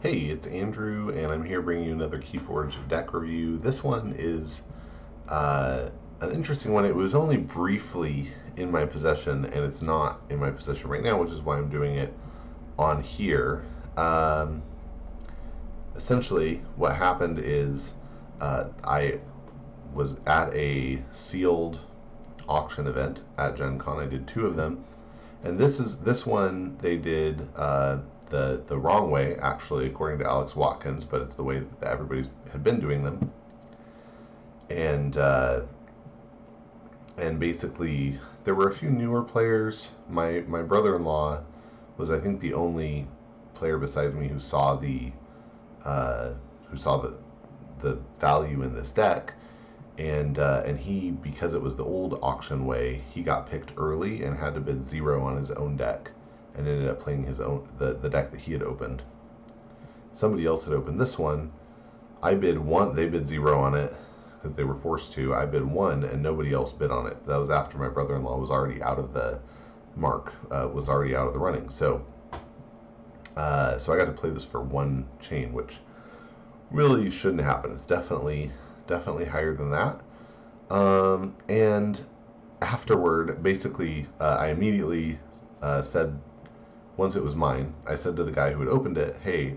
Hey, it's Andrew, and I'm here bringing you another Keyforge deck review. This one is an interesting one. It was only briefly in my possession, and it's not in my possession right now, which is why I'm doing it on here. Essentially, what happened is I was at a sealed auction event at GenKA. I did two of them, and this one they did the wrong way, actually, according to Alex Watkins, but it's the way that everybody had been doing them. And basically, there were a few newer players. My brother-in-law was, I think, the only player besides me who saw the the value in this deck. And he, because it was the old auction way, he got picked early and had to bid 0 on his own deck, and ended up playing his own the deck that he had opened. Somebody else had opened this one. I bid 1. They bid 0 on it because they were forced to. I bid 1, and nobody else bid on it. That was after my brother-in-law was already out of the mark, was already out of the running. So I got to play this for 1 chain, which really shouldn't happen. It's definitely higher than that. And afterward, basically, I immediately said, once it was mine, I said to the guy who had opened it, hey,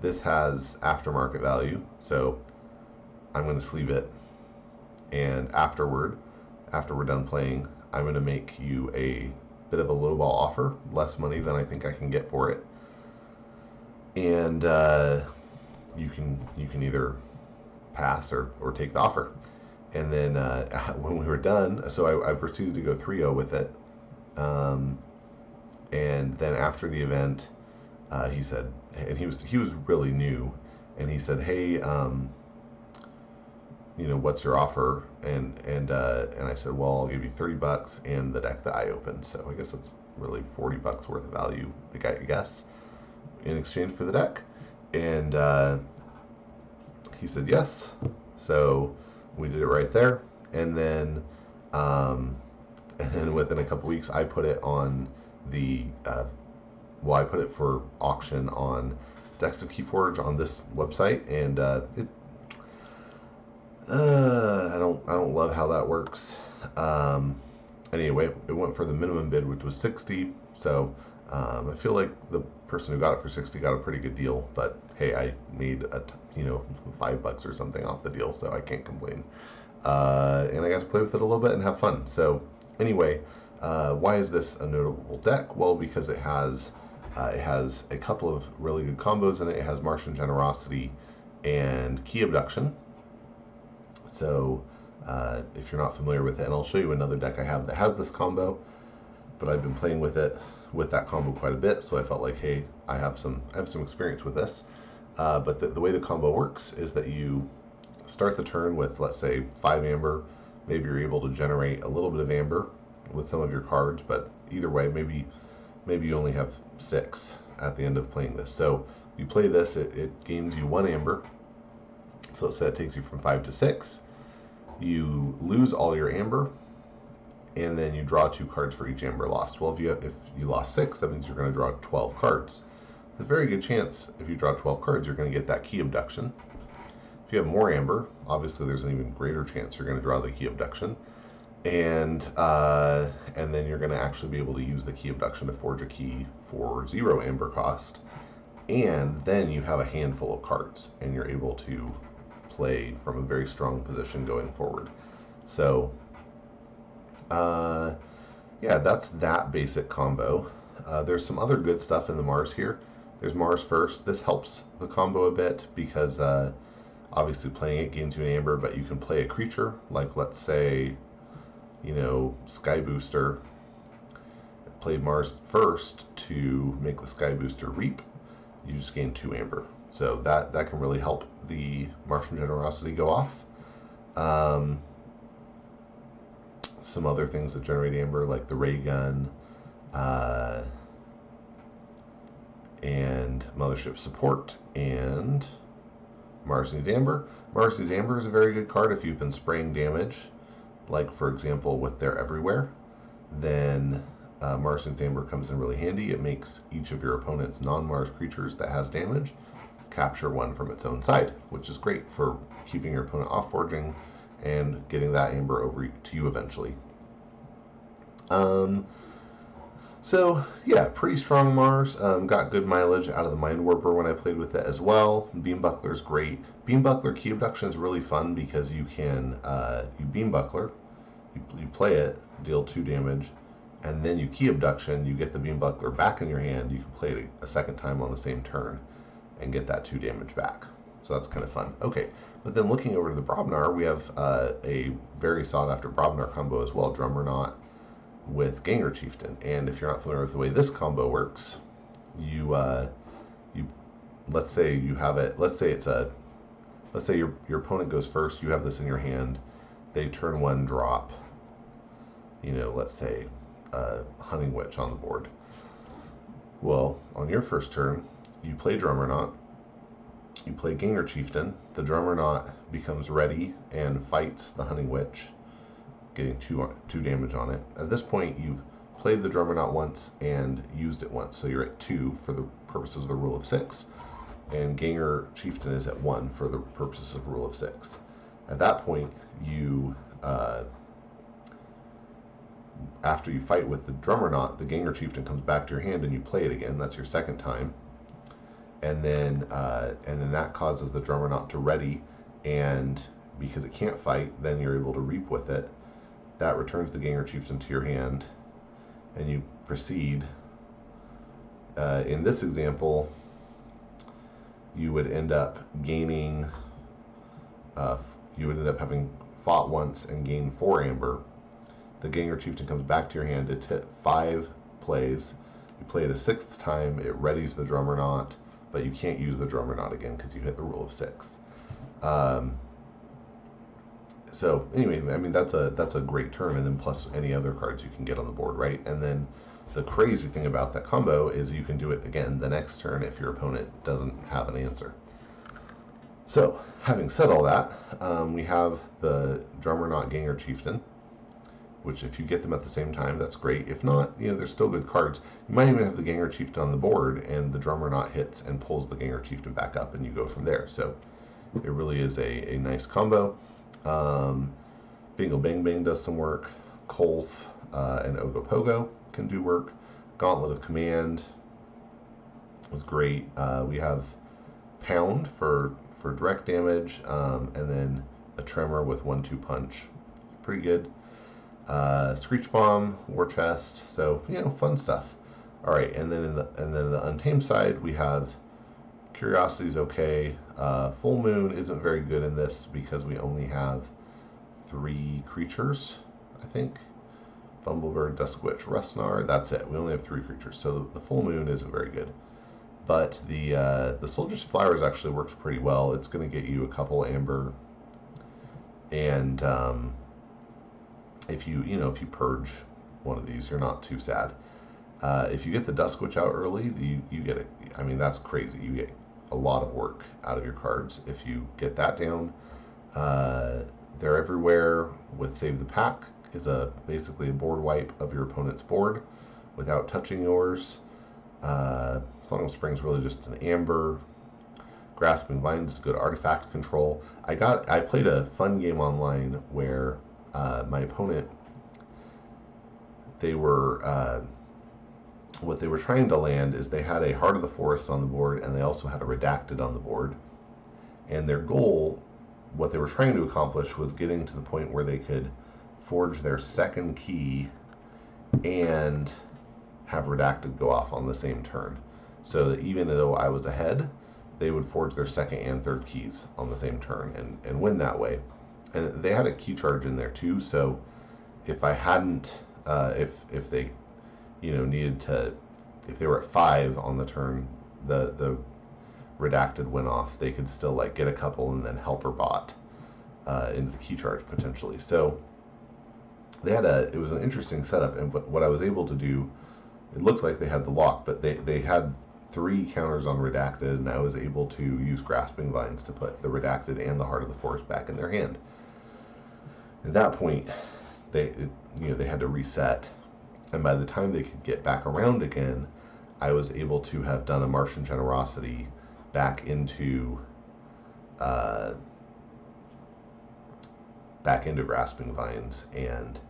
this has aftermarket value, so I'm going to sleeve it. And after we're done playing, I'm going to make you a bit of a lowball offer, less money than I think I can get for it. And you can either pass or take the offer. And then when we were done, so I proceeded to go 3-0 with it. And then after the event, he said, and he was really new, and he said, hey, what's your offer? And I said, well, I'll give you $30 and the deck that I opened. So I guess it's really $40 worth of value, I guess, in exchange for the deck. And he said yes. So we did it right there. And then within a couple weeks, I put it on the I put it for auction on Decks of Keyforge on this website, and I don't love how that works. Anyway, it went for the minimum bid, which was 60. So I feel like the person who got it for 60 got a pretty good deal. But hey, I made $5 or something off the deal, so I can't complain. And I got to play with it a little bit and have fun. So anyway, why is this a notable deck? Well, because it has a couple of really good combos in it. It has Martian Generosity and Key Abduction. So if you're not familiar with it, and I'll show you another deck I have that has this combo, but I've been playing with it with that combo quite a bit, so I felt like, hey, I have some experience with this. But the way the combo works is that you start the turn with, let's say, 5 amber. Maybe you're able to generate a little bit of amber with some of your cards, but either way, maybe you only have 6 at the end of playing this. So you play this, it gains you 1 amber. So let's say it takes you from 5 to 6. You lose all your amber, and then you draw 2 cards for each amber lost. Well, if you lost 6, that means you're going to draw 12 cards. There's a very good chance if you draw 12 cards, you're going to get that Key Abduction. If you have more amber, obviously there's an even greater chance you're going to draw the Key Abduction. And then you're going to actually be able to use the Key Abduction to forge a key for 0 amber cost. And then you have a handful of cards, and you're able to play from a very strong position going forward. So yeah, that's that basic combo. There's some other good stuff in the Mars here. There's Mars first. This helps the combo a bit because obviously playing it gains you an amber, but you can play a creature, like let's say, Sky Booster. Play Mars first to make the Sky Booster reap. You just gain 2 amber. So that can really help the Martian Generosity go off. Some other things that generate amber, like the ray gun, and Mothership Support, and Mars Needs Amber. Mars Needs Amber is a very good card if you've been spraying damage, like for example with They're Everywhere. Then Martian's Amber comes in really handy. It makes each of your opponent's non-Mars creatures that has damage capture one from its own side, which is great for keeping your opponent off forging and getting that Amber over to you eventually. So yeah, pretty strong Mars. Got good mileage out of the Mind Warper when I played with it as well. Beam Buckler is great. Beam Buckler Key Abduction is really fun because you can you Beam Buckler, you play it, deal 2 damage, and then you Key Abduction. You get the Beam Buckler back in your hand. You can play it a second time on the same turn and get that 2 damage back. So that's kind of fun. Okay, but then looking over to the Brobnar, we have a very sought after Brobnar combo as well, Drummernaut with Ganger Chieftain. And if you're not familiar with the way this combo works, you let's say you have it, let's say your opponent goes first, you have this in your hand, they turn 1 drop, let's say Hunting Witch on the board. Well, on your first turn, you play Drummernaut, you play Ganger Chieftain, the Drummernaut becomes ready and fights the Hunting Witch, getting 2 damage on it. At this point, you've played the Drummernaut once and used it once, so you're at 2 for the purposes of the rule of 6, and Ganger Chieftain is at 1 for the purposes of rule of 6. At that point, you after you fight with the Drummernaut, the Ganger Chieftain comes back to your hand and you play it again. That's your second time. And then that causes the Drummernaut to ready, and because it can't fight, then you're able to reap with it. That returns the Ganger Chieftain to your hand, and you proceed. In this example, you would end up gaining, you would end up having fought once and gained 4 Amber. The Ganger Chieftain comes back to your hand. It's hit 5 plays. You play it a 6th time, it readies the Drummernaut, but you can't use the Drummernaut again because you hit the rule of 6. So anyway, I mean, that's a great turn, and then plus any other cards you can get on the board, right? And then the crazy thing about that combo is you can do it again the next turn if your opponent doesn't have an answer. So having said all that, we have the Drummernaut Ganger Chieftain, which if you get them at the same time, that's great. If not, they're still good cards. You might even have the Ganger Chieftain on the board, and the Drummernaut hits and pulls the Ganger Chieftain back up, and you go from there. So it really is a nice combo. Bingo Bang Bang does some work. Kolth and Ogopogo can do work. Gauntlet of Command is great. We have Pound for direct damage, and then a Tremor with 1/2 punch. Pretty good. Screech Bomb, War Chest, so fun stuff. All right, and then in the Untamed side, we have Curiosities. Okay, Full Moon isn't very good in this because we only have 3 creatures, I think. Bumblebird, Dusk Witch, Rustnar. That's it. We only have 3 creatures, so the Full Moon isn't very good. But the Soldier's Flowers actually works pretty well. It's going to get you a couple Amber, and if you purge one of these, you're not too sad. If you get the Dusk Witch out early, you get it. I mean, that's crazy. You get a lot of work out of your cards if you get that down. They're everywhere with Save the Pack is basically a board wipe of your opponent's board without touching yours. Song of Spring is really just an Amber. Grasping Vines is good artifact control. I played a fun game online where my opponent, what they were trying to land is they had a Heart of the Forest on the board, and they also had a Redacted on the board. And their goal, what they were trying to accomplish, was getting to the point where they could forge their second key and have Redacted go off on the same turn. So that even though I was ahead, they would forge their second and third keys on the same turn and win that way. And they had a key charge in there too, so if I hadn't, if they, needed to, if they were at 5 on the turn, the Redacted went off, they could still get a couple and then Helper Bot into the key charge potentially. So they had it was an interesting setup, and what I was able to do, it looked like they had the lock, but they had 3 counters on Redacted, and I was able to use Grasping Vines to put the Redacted and the Heart of the Forest back in their hand. At that point, they had to reset, And by the time they could get back around again, I was able to have done a Martian Generosity back into grasping vines and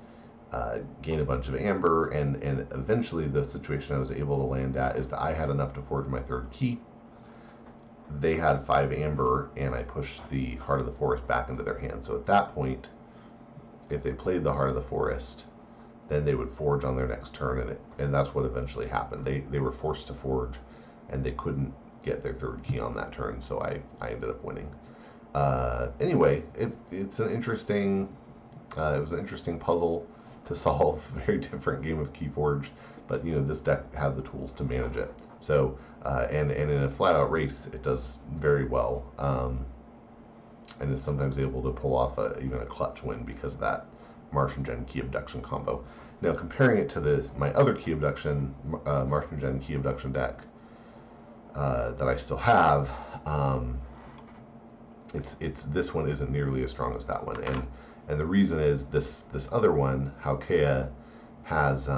gain a bunch of amber, and eventually the situation I was able to land at is that I had enough to forge my third key. They had 5 amber, and I pushed the Heart of the Forest back into their hand. So at that point, if they played the Heart of the Forest, then they would forge on their next turn, and that's what eventually happened. They were forced to forge, and they couldn't get their third key on that turn, so I ended up winning. Anyway, it's an interesting. It was an interesting puzzle to solve. Very different game of Keyforge, but this deck had the tools to manage it. So and in a flat out race, it does very well, and is sometimes able to pull off even a clutch win because of that Martian Gen Key Abduction combo. Now comparing it to my other Key Abduction, Martian Gen Key Abduction deck that I still have, it's this one isn't nearly as strong as that one, and the reason is this other one, GenKA, has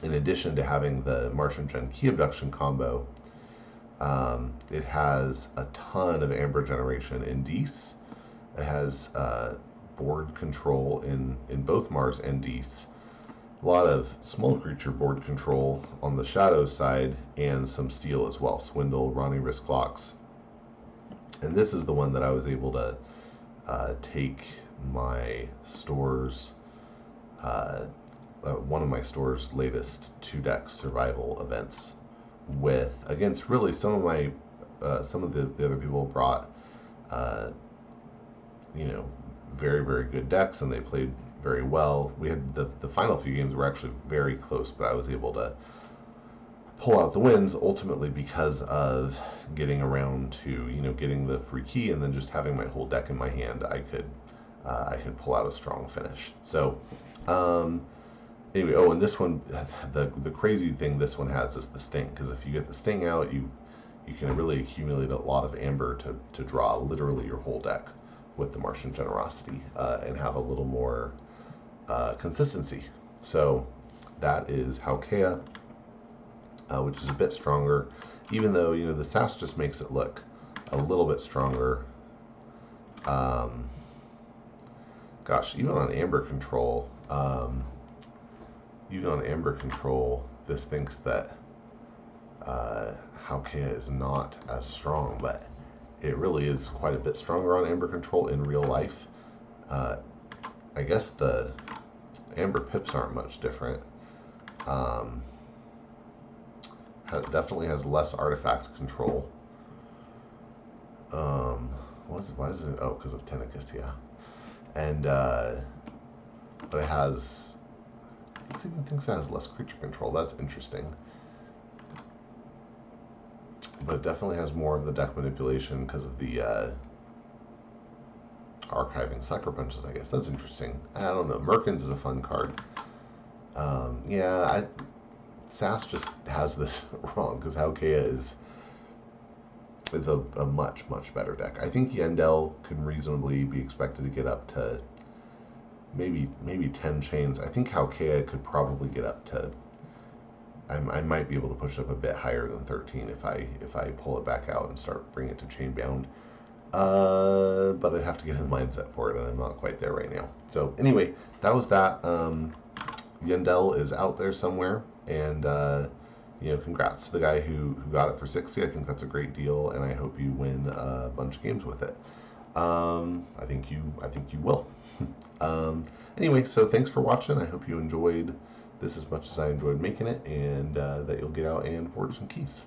in addition to having the Martian Gen Key Abduction combo, it has a ton of amber generation in Dees. It has board control in both Mars and Dees. A lot of small creature board control on the shadow side, and some steel as well. Swindle, Ronnie Risk Locks. And this is the one that I was able to take my store's, one of my store's latest 2-deck survival events with, against really some of my, some of the other people brought, very, very good decks, and they played very well. We had the final few games were actually very close, but I was able to pull out the wins ultimately because of getting around to getting the free key, and then just having my whole deck in my hand, I could pull out a strong finish. So anyway, and this one, the crazy thing this one has is the sting, because if you get the sting out, you can really accumulate a lot of amber to draw literally your whole deck with the Martian Generosity, and have a little more consistency. So that is GenKA, which is a bit stronger, even though the SAS just makes it look a little bit stronger. Gosh, even on amber control, this thinks that GenKA is not as strong, but it really is quite a bit stronger on amber control in real life. I guess the amber pips aren't much different. Definitely has less artifact control. Why is it? Oh, because of Tentacus, yeah. And but it has. It even thinks it has less creature control. That's interesting. But it definitely has more of the deck manipulation because of the archiving sucker punches, I guess. That's interesting. I don't know. Merkins is a fun card. SAS just has this wrong, because GenKA is a much, much better deck. I think Yandel can reasonably be expected to get up to maybe 10 chains. I think GenKA could probably get up to, I might be able to push up a bit higher than 13 if I pull it back out and start bringing it to chain bound. But I'd have to get in the mindset for it, and I'm not quite there right now. So anyway, that was that. Yandel is out there somewhere, and congrats to the guy who got it for 60. I think that's a great deal, and I hope you win a bunch of games with it. I think you will. Anyway, so thanks for watching. I hope you enjoyed this as much as I enjoyed making it, and that you'll get out and forge some keys.